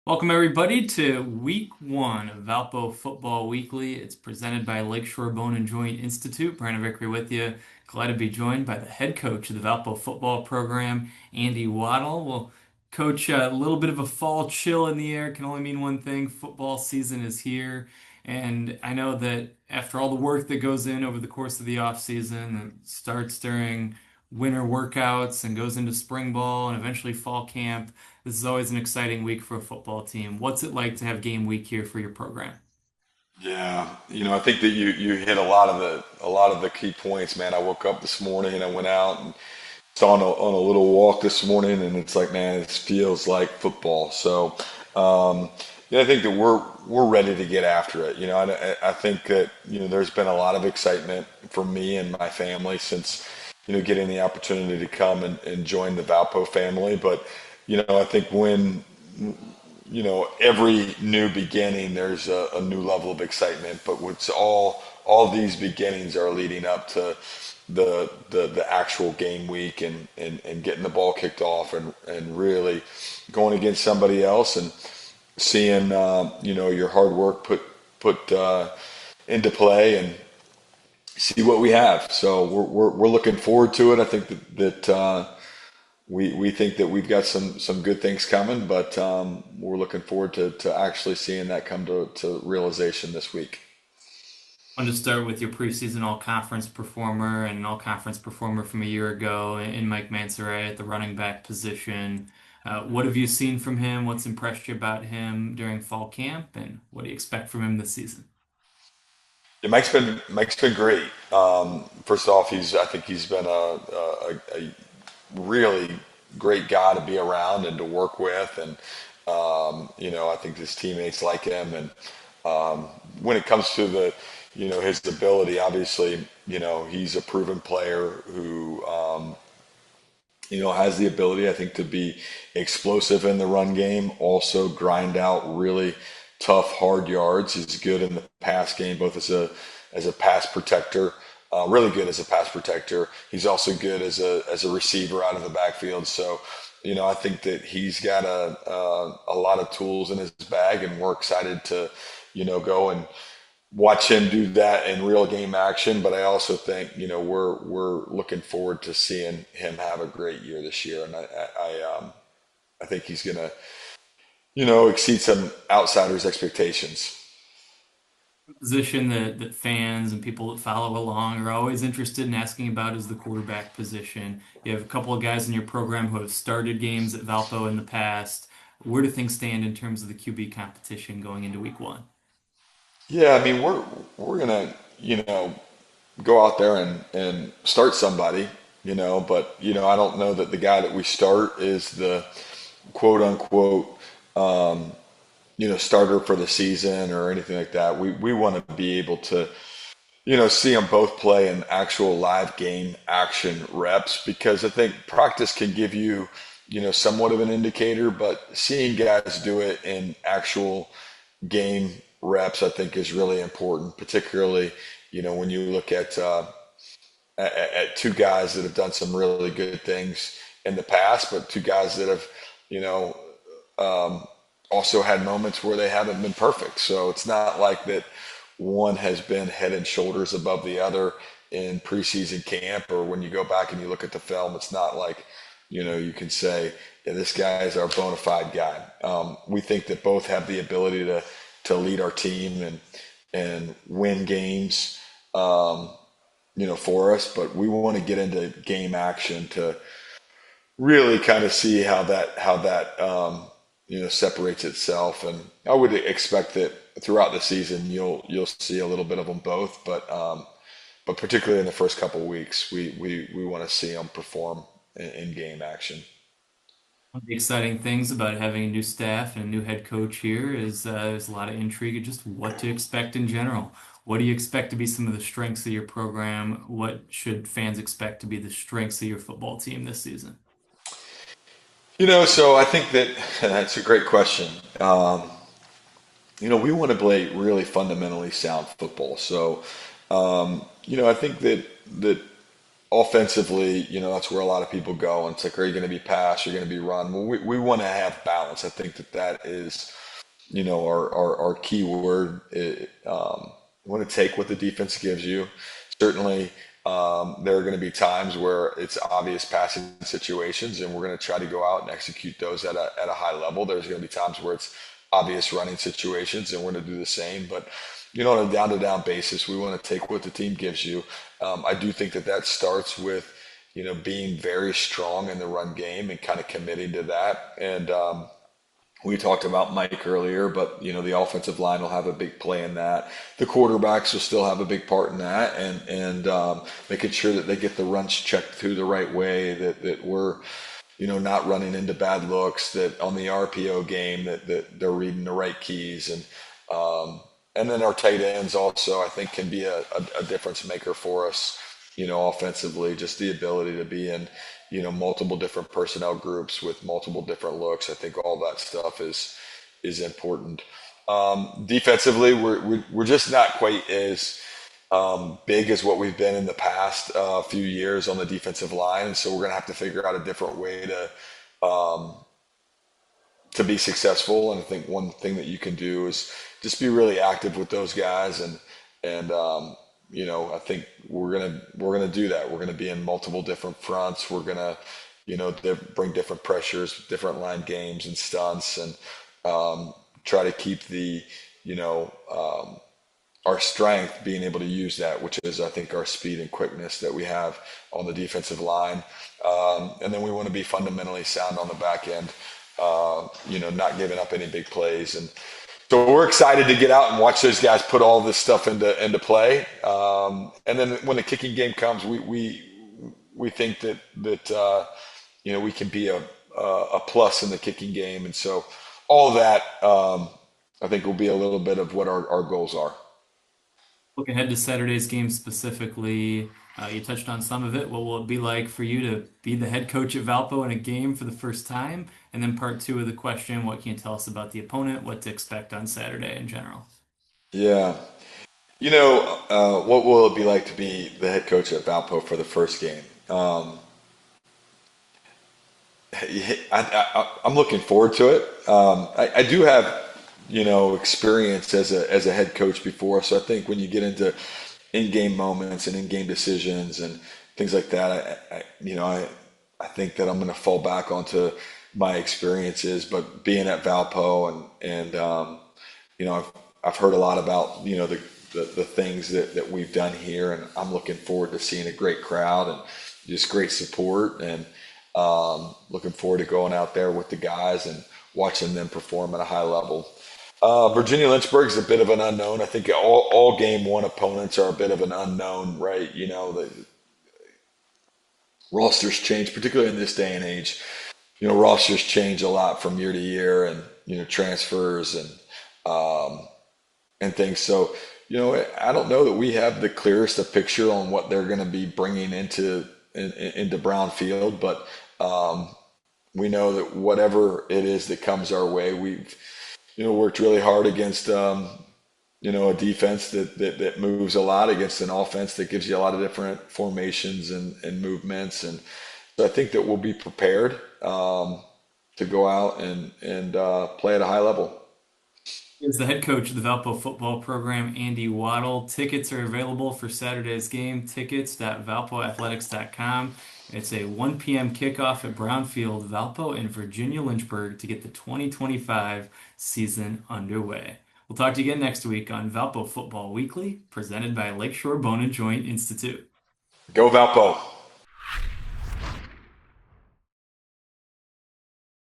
Welcome, everybody, to week one of Valpo Football Weekly. It's presented by Lakeshore Bone and Joint Institute. Brandon Vickery with you. Glad to be joined by the head coach of the Valpo football program, Andy Waddle. Well, coach, a little bit of a fall chill in the air can only mean one thing. Football season is here. And I know that after all the work that goes in over the course of the off season, it starts during winter workouts and goes into spring ball and eventually fall camp. This is always an exciting week for a football team. What's it like to have game week here for your program? Yeah, I think that you hit a lot of the key points, man. I woke up this morning and I went out and saw on a little walk this morning, and it's like, man, this feels like football. So, yeah, I think that we're ready to get after it. I think that there's been a lot of excitement for me and my family since getting the opportunity to come and join the Valpo family. But I think when every new beginning, there's a new level of excitement. But what's all these beginnings are leading up to the actual game week and getting the ball kicked off and really going against somebody else and seeing your hard work put into play and see what we have. So we're looking forward to it. I think that we think that we've got some good things coming, but we're looking forward to actually seeing that come to realization this week. I want to start with your preseason all-conference performer and an all-conference performer from a year ago in Mike Mansoray at the running back position. What have you seen from him? What's impressed you about him during fall camp, and what do you expect from him this season? Yeah, Mike's been great. First off, I think he's been a really great guy to be around and to work with, and I think his teammates like him. And when it comes to his ability, obviously, he's a proven player who has the ability, I think, to be explosive in the run game, also grind out really tough, hard yards. He's good in the pass game, both as a pass protector, really good as a pass protector. He's also good as a receiver out of the backfield. So, I think that he's got a lot of tools in his bag, and we're excited to, go and watch him do that in real game action. But I also think we're looking forward to seeing him have a great year this year, and I think he's gonna exceed some outsiders' expectations. Position that fans and people that follow along are always interested in asking about is the quarterback position. You have a couple of guys in your program who have started games at Valpo in the past. Where do things stand in terms of the QB competition going into week one? Yeah, I mean we're gonna go out there and start somebody, but I don't know that the guy that we start is the quote unquote starter for the season or anything like that. We want to be able to see them both play in actual live game action reps, because I think practice can give you somewhat of an indicator, but seeing guys do it in actual game reps, I think, is really important, particularly when you look at two guys that have done some really good things in the past, but two guys that have you know also had moments where they haven't been perfect. So it's not like that one has been head and shoulders above the other in preseason camp, or when you go back and you look at the film, it's not like you can say, yeah, this guy is our bona fide guy. We think that both have the ability to lead our team and win games, for us, but we want to get into game action to really kind of see how that separates itself. And I would expect that throughout the season you'll see a little bit of them both, but particularly in the first couple of weeks, we want to see them perform in game action. One of the exciting things about having a new staff and a new head coach here is there's a lot of intrigue of just what to expect in general. What do you expect to be some of the strengths of your program? What should fans expect to be the strengths of your football team this season? So I think that that's a great question. We want to play really fundamentally sound football. So, I think that offensively, that's where a lot of people go. And it's like, are you going to be pass? Are you going to be run? Well, we want to have balance. I think that is, our key word. You want to take what the defense gives you. Certainly, there are going to be times where it's obvious passing situations, and we're going to try to go out and execute those at a high level. There's going to be times where it's obvious running situations, and we're going to do the same. But on a down-to-down basis, we want to take what the team gives you. I do think that starts with being very strong in the run game and kind of committing to that. And we talked about Mike earlier, but the offensive line will have a big play in that. The quarterbacks will still have a big part in that, and making sure that they get the runs checked through the right way. That we're not running into bad looks. That on the RPO game that they're reading the right keys, and then our tight ends also I think can be a difference maker for us. Offensively, just the ability to be in multiple different personnel groups with multiple different looks. I think all that stuff is important. Defensively, we're just not quite as big as what we've been in the past few years on the defensive line, and so we're gonna have to figure out a different way to be successful. And I think one thing that you can do is just be really active with those guys, and I think we're gonna do that. We're gonna be in multiple different fronts. We're gonna bring different pressures, different line games and stunts, and try to keep the you know our strength being able to use that, which is I think our speed and quickness that we have on the defensive line. And then we want to be fundamentally sound on the back end, not giving up any big plays. And so we're excited to get out and watch those guys put all this stuff into play. And then when the kicking game comes, we think that we can be a plus in the kicking game. And so all of that I think will be a little bit of what our goals are. Look ahead to Saturday's game specifically. You touched on some of it. What will it be like for you to be the head coach at Valpo in a game for the first time? And then part two of the question, what can you tell us about the opponent, what to expect on Saturday in general? Yeah. What will it be like to be the head coach at Valpo for the first game? I'm looking forward to it. I do have, experience as a head coach before, so I think when you get into in-game moments and in-game decisions and things like that, I think that I'm going to fall back onto my experiences. But being at Valpo and I've heard a lot about the things that we've done here, and I'm looking forward to seeing a great crowd and just great support, and looking forward to going out there with the guys and watching them perform at a high level. Virginia Lynchburg is a bit of an unknown. I think all game one opponents are a bit of an unknown, right? The rosters change, particularly in this day and age. Rosters change a lot from year to year, and transfers and things. So, I don't know that we have the clearest of picture on what they're going to be bringing into Brownfield, but we know that whatever it is that comes our way, we've worked really hard against a defense that moves a lot, against an offense that gives you a lot of different formations and movements, and so I think that we'll be prepared to go out and play at a high level. Is the head coach of the Valpo football program, Andy Waddle. Tickets are available for Saturday's game. Tickets.valpoathletics.com. It's a 1 p.m. kickoff at Brownfield, Valpo, and Virginia Lynchburg to get the 2025 season underway. We'll talk to you again next week on Valpo Football Weekly, presented by Lakeshore Bone and Joint Institute. Go Valpo!